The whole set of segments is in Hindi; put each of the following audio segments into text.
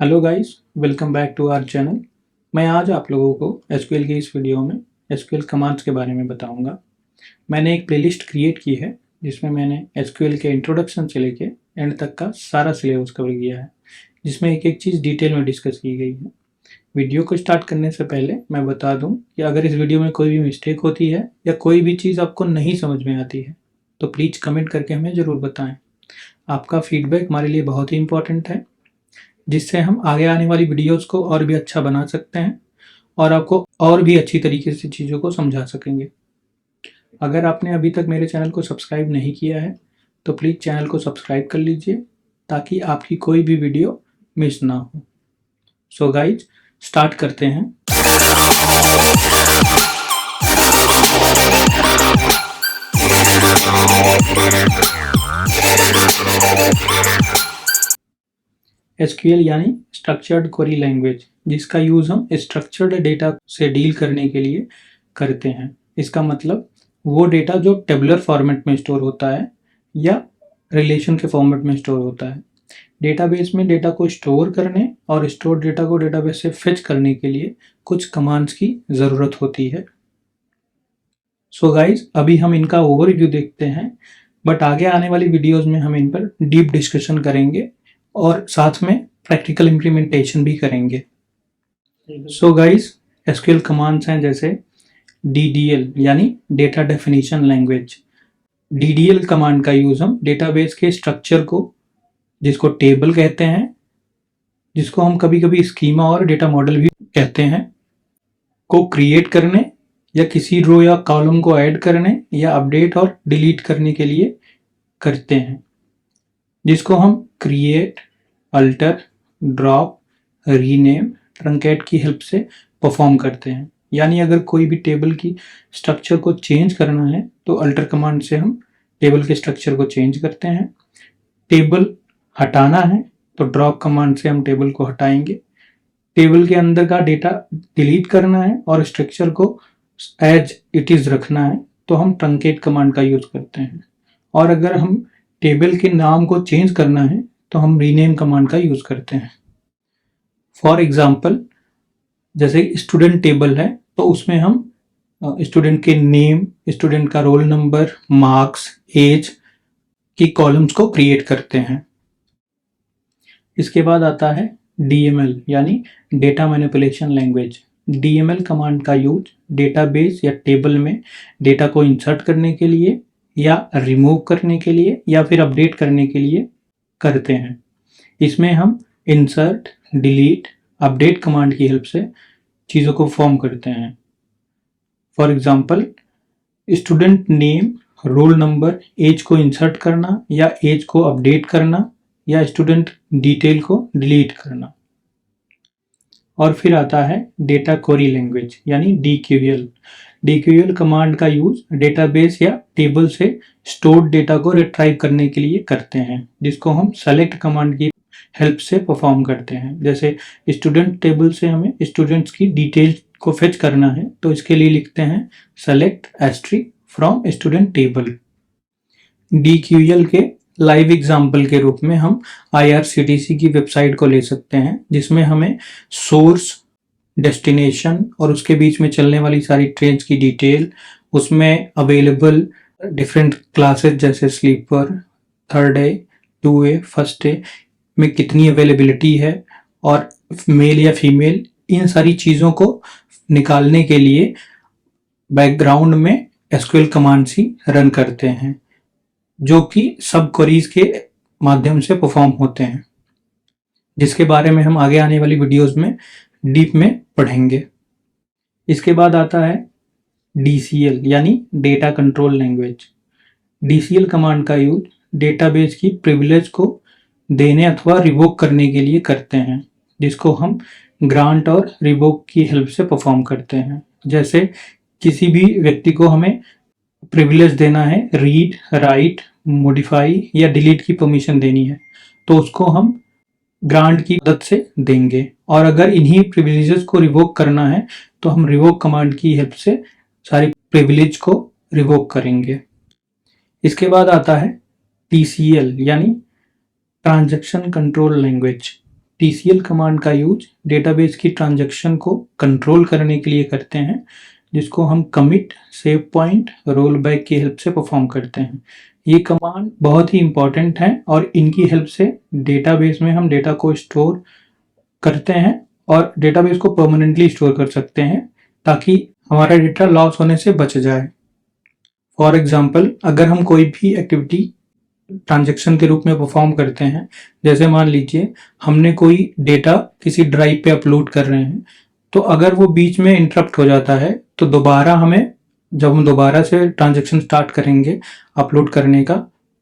Hello guys, welcome back to our channel. मैं आज आप लोगों को एसक्यूएल की इस वीडियो में एसक्यूएल कमांड्स के बारे में बताऊंगा। मैंने एक प्लेलिस्ट क्रिएट की है जिसमें मैंने एसक्यूएल के इंट्रोडक्शन से लेके एंड तक का सारा सिलेबस कवर किया है, जिसमें एक एक चीज़ डिटेल में डिस्कस की गई है। वीडियो को स्टार्ट करने से पहले मैं बता दूँ कि अगर इस वीडियो में कोई भी मिस्टेक होती है या कोई भी चीज़ आपको नहीं समझ में आती है तो प्लीज़ कमेंट करके हमें ज़रूर बताएँ। आपका फीडबैक हमारे लिए बहुत ही इंपॉर्टेंट है, जिससे हम आगे आने वाली वीडियोस को और भी अच्छा बना सकते हैं और आपको और भी अच्छी तरीके से चीज़ों को समझा सकेंगे। अगर आपने अभी तक मेरे चैनल को सब्सक्राइब नहीं किया है तो प्लीज़ चैनल को सब्सक्राइब कर लीजिए ताकि आपकी कोई भी वीडियो मिस ना हो। सो गाइज, स्टार्ट करते हैं। एसक्यूएल यानी स्ट्रक्चर्ड क्वेरी लैंग्वेज, जिसका यूज़ हम स्ट्रक्चर्ड डेटा से डील करने के लिए करते हैं। इसका मतलब वो डेटा जो टेबुलर फॉर्मेट में स्टोर होता है या रिलेशन के फॉर्मेट में स्टोर होता है। डेटाबेस में डेटा को स्टोर करने और स्टोर डेटा को डेटाबेस से फेच करने के लिए कुछ कमांड्स की ज़रूरत होती है। सो गाइज, अभी हम इनका ओवरव्यू देखते हैं, बट आगे आने वाली वीडियोस में हम इन पर डीप डिस्कशन करेंगे और साथ में प्रैक्टिकल इम्प्लीमेंटेशन भी करेंगे। सो गाइज, एसक्यूएल कमांड्स हैं जैसे डीडीएल यानी data definition language. DDL command का यूज़ हम डेटाबेस के स्ट्रक्चर को, जिसको टेबल कहते हैं, जिसको हम कभी कभी स्कीमा और डेटा मॉडल भी कहते हैं, को क्रिएट करने या किसी रो या कॉलम को ऐड करने या अपडेट और डिलीट करने के लिए करते हैं, जिसको हम create, alter, drop, rename, truncate की हेल्प से परफॉर्म करते हैं। यानी अगर कोई भी टेबल की स्ट्रक्चर को चेंज करना है तो अल्टर कमांड से हम टेबल के स्ट्रक्चर को चेंज करते हैं। टेबल हटाना है तो ड्रॉप कमांड से हम टेबल को हटाएंगे। टेबल के अंदर का डेटा डिलीट करना है और स्ट्रक्चर को एज इट इज़ रखना है तो हम ट्रंकेट कमांड का यूज़ करते हैं। और अगर हम टेबल के नाम को चेंज करना है तो हम रीनेम कमांड का यूज़ करते हैं। फॉर एग्जाम्पल, जैसे स्टूडेंट टेबल है तो उसमें हम स्टूडेंट के नेम, स्टूडेंट का रोल नंबर, मार्क्स, एज की कॉलम्स को क्रिएट करते हैं। इसके बाद आता है डीएमएल यानी data manipulation language. DML command का यूज डेटाबेस या टेबल में डेटा को इंसर्ट करने के लिए या रिमूव करने के लिए या फिर अपडेट करने के लिए करते हैं। इसमें हम इंसर्ट, डिलीट, अपडेट कमांड की हेल्प से चीज़ों को फॉर्म करते हैं। For example, student name, roll number, age को इंसर्ट करना या एज को अपडेट करना या स्टूडेंट डिटेल को डिलीट करना। और फिर आता है डेटा क्वेरी लैंग्वेज यानी डीक्यूएल। डीक्यूएल कमांड का यूज डेटाबेस या टेबल से स्टोर्ड डेटा को रिट्राइव करने के लिए करते हैं, जिसको हम सेलेक्ट कमांड की हेल्प से परफॉर्म करते हैं। जैसे स्टूडेंट टेबल से हमें स्टूडेंट्स की डिटेल को फेच करना है तो इसके लिए लिखते हैं select asterisk from student table. DQL के लाइव एग्जाम्पल के रूप में हम आईआरसीटीसी की वेबसाइट को ले सकते हैं, जिसमें हमें सोर्स, डेस्टिनेशन और उसके बीच में चलने वाली सारी ट्रेन्स की डिटेल, उसमें अवेलेबल डिफरेंट क्लासेस जैसे sleeper, third A, 2A, first A में कितनी अवेलेबिलिटी है और मेल या फीमेल, इन सारी चीज़ों को निकालने के लिए बैकग्राउंड में एसक्यूएल कमांड्स ही रन करते हैं, जो कि सब क्वेरीज के माध्यम से परफॉर्म होते हैं, जिसके बारे में हम आगे आने वाली वीडियोस में डीप में पढ़ेंगे। इसके बाद आता है डीसीएल यानी data control language. DCL command का यूज डेटाबेस की प्रिविलेज को देने अथवा रिवोक करने के लिए करते हैं, जिसको हम ग्रांट और रिवोक की हेल्प से परफॉर्म करते हैं। जैसे किसी भी व्यक्ति को हमें प्रिविलेज देना है, रीड, राइट, मॉडिफाई या डिलीट की परमिशन देनी है तो उसको हम ग्रांट की मदद से देंगे। और अगर इन्हीं प्रिविलेजेस को रिवोक करना है तो हम रिवोक कमांड की हेल्प से सारी प्रिविलेज को रिवोक करेंगे। इसके बाद आता है टीसीएल यानी transaction control language. TCL command का यूज डेटाबेस की ट्रांजैक्शन को कंट्रोल करने के लिए करते हैं, जिसको हम commit, save point, roll back की हेल्प से परफॉर्म करते हैं। ये कमांड बहुत ही इंपॉर्टेंट है और इनकी हेल्प से डेटाबेस में हम डेटा को स्टोर करते हैं और डेटाबेस को परमानेंटली स्टोर कर सकते हैं ताकि हमारा डेटा लॉस होने से बच जाए। फॉर एग्जाम्पल, अगर हम कोई भी एक्टिविटी ट्रांजैक्शन के रूप में परफॉर्म करते हैं, जैसे मान लीजिए हमने कोई डेटा किसी ड्राइव पे अपलोड कर रहे हैं, तो अगर वो बीच में इंटरप्ट हो जाता है तो दोबारा हमें, जब हम दोबारा से ट्रांजैक्शन स्टार्ट करेंगे अपलोड करने का,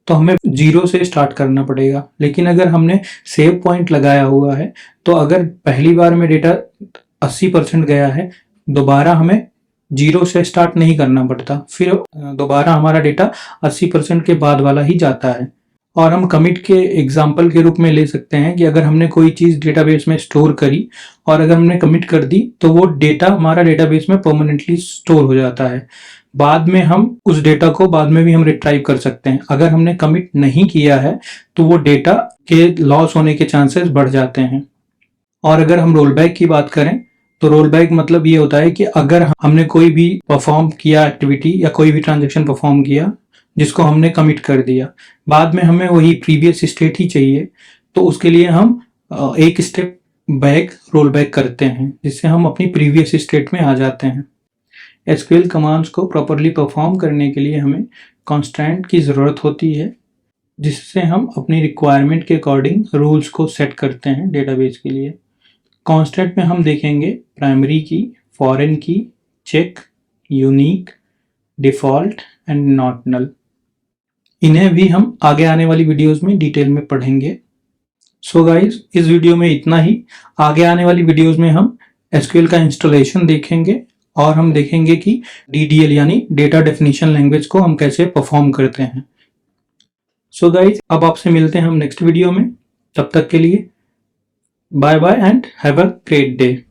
तो हमें जीरो से स्टार्ट करना पड़ेगा। लेकिन अगर हमने सेव पॉइंट लगाया हुआ है तो अगर पहली बार में डेटा 80% गया है, दोबारा हमें जीरो से स्टार्ट नहीं करना पड़ता, फिर दोबारा हमारा डेटा 80% के बाद वाला ही जाता है। और हम कमिट के एग्जाम्पल के रूप में ले सकते हैं कि अगर हमने कोई चीज़ डेटाबेस में स्टोर करी और अगर हमने कमिट कर दी तो वो डेटा हमारा डेटाबेस में परमानेंटली स्टोर हो जाता है। बाद में हम उस डेटा को बाद में भी हम रिट्राइव कर सकते हैं। अगर हमने कमिट नहीं किया है तो वो डेटा के लॉस होने के चांसेस बढ़ जाते हैं। और अगर हम रोल बैक की बात करें तो रोल बैक मतलब ये होता है कि अगर हमने कोई भी परफॉर्म किया एक्टिविटी या कोई भी ट्रांजैक्शन परफॉर्म किया जिसको हमने कमिट कर दिया, बाद में हमें वही प्रीवियस स्टेट ही चाहिए, तो उसके लिए हम एक स्टेप बैक रोल बैक करते हैं, जिससे हम अपनी प्रीवियस स्टेट में आ जाते हैं। एसक्यूएल कमांड्स को प्रॉपरली परफॉर्म करने के लिए हमें कॉन्स्टेंट की ज़रूरत होती है, जिससे हम अपनी रिक्वायरमेंट के अकॉर्डिंग रूल्स को सेट करते हैं डेटाबेस के लिए। कॉन्स्टेंट में हम देखेंगे प्राइमरी की, फॉरेन की, check, unique, default and not null. इन्हें भी हम आगे आने वाली वीडियोस में डिटेल में पढ़ेंगे। सो गाइस, इस वीडियो में इतना ही। आगे आने वाली वीडियोस में हम एसक्यूएल का इंस्टॉलेशन देखेंगे और हम देखेंगे कि DDL यानी डेटा डेफिनेशन लैंग्वेज को हम कैसे परफॉर्म करते हैं। सो गाइस, अब आपसे मिलते हैं हम नेक्स्ट वीडियो में। तब तक के लिए bye bye and have a great day.